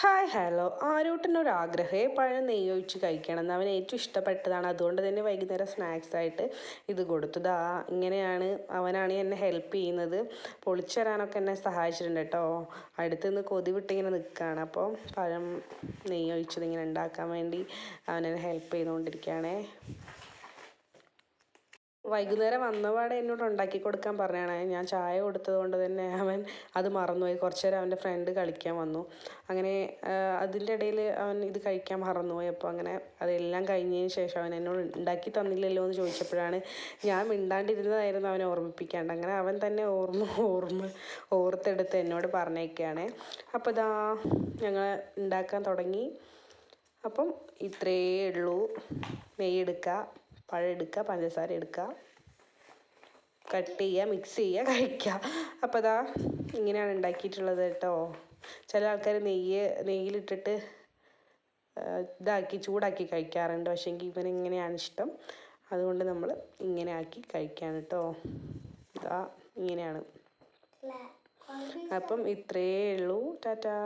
Hi hello ആരൂട്ടിനൊരാഗ്രഹമേ പഴം നെയ്യ് ഒഴിച്ച് കഴിക്കണം എന്ന് അവന് ഏറ്റവും ഇഷ്ടപ്പെട്ടതാണ്. അതുകൊണ്ട് തന്നെ വൈകുന്നേരം സ്നാക്സായിട്ട് ഇത് കൊടുത്തു. ഇങ്ങനെയാണ് അവനാണ് എന്നെ ഹെൽപ്പ് ചെയ്യുന്നത്. പൊളിച്ചു തരാനൊക്കെ എന്നെ സഹായിച്ചിട്ടുണ്ട് കേട്ടോ. അടുത്തുനിന്ന് കൊതി വിട്ടിങ്ങനെ നിൽക്കുകയാണ്. അപ്പോൾ പഴം നെയ്യ് ഒഴിച്ചത് ഇങ്ങനെ ഉണ്ടാക്കാൻ വേണ്ടി അവനെന്നെ ഹെൽപ്പ് ചെയ്തുകൊണ്ടിരിക്കുകയാണേ. വൈകുന്നേരം വന്നപാടെ എന്നോട് ഉണ്ടാക്കി കൊടുക്കാൻ പറഞ്ഞാണ്. ഞാൻ ചായ കൊടുത്തത് കൊണ്ട് തന്നെ അവൻ അത് മറന്നുപോയി. കുറച്ച് നേരം അവൻ്റെ ഫ്രണ്ട് കളിക്കാൻ വന്നു. അങ്ങനെ അതിൻ്റെ ഇടയിൽ അവൻ ഇത് കഴിക്കാൻ മറന്നുപോയി. അപ്പോൾ അങ്ങനെ അതെല്ലാം കഴിഞ്ഞതിന് ശേഷം അവൻ എന്നോട് ഉണ്ടാക്കി തന്നില്ലല്ലോ എന്ന് ചോദിച്ചപ്പോഴാണ് ഞാൻ മിണ്ടാണ്ടിരുന്നതായിരുന്നു അവനെ ഓർമ്മിപ്പിക്കാണ്ട്. അങ്ങനെ അവൻ തന്നെ ഓർത്തെടുത്ത് എന്നോട് പറഞ്ഞേക്കുകയാണ്. അപ്പോൾ ഞങ്ങൾ ഉണ്ടാക്കാൻ തുടങ്ങി. അപ്പം ഇത്രയേ ഉള്ളൂ. നെയ്യെടുക്കുക, പഴം എടുക്കുക, പഞ്ചസാര എടുക്കുക, കട്ട് ചെയ്യുക, മിക്സ് ചെയ്യുക, കഴിക്കുക. അപ്പോൾ ഇങ്ങനെയാണ് ഉണ്ടാക്കിയിട്ടുള്ളത് കേട്ടോ. ചില ആൾക്കാർ നെയ്യിലിട്ടിട്ട് ചൂടാക്കി കഴിക്കാറുണ്ട്. പക്ഷേ എങ്കിൽ ഇവനിങ്ങനെയാണ് ഇഷ്ടം. അതുകൊണ്ട് നമ്മൾ ഇങ്ങനെ ആക്കി കഴിക്കുകയാണ് കേട്ടോ. ഇങ്ങനെയാണ്. അപ്പം ഇത്രയേ ഉള്ളൂ. ടാറ്റാ.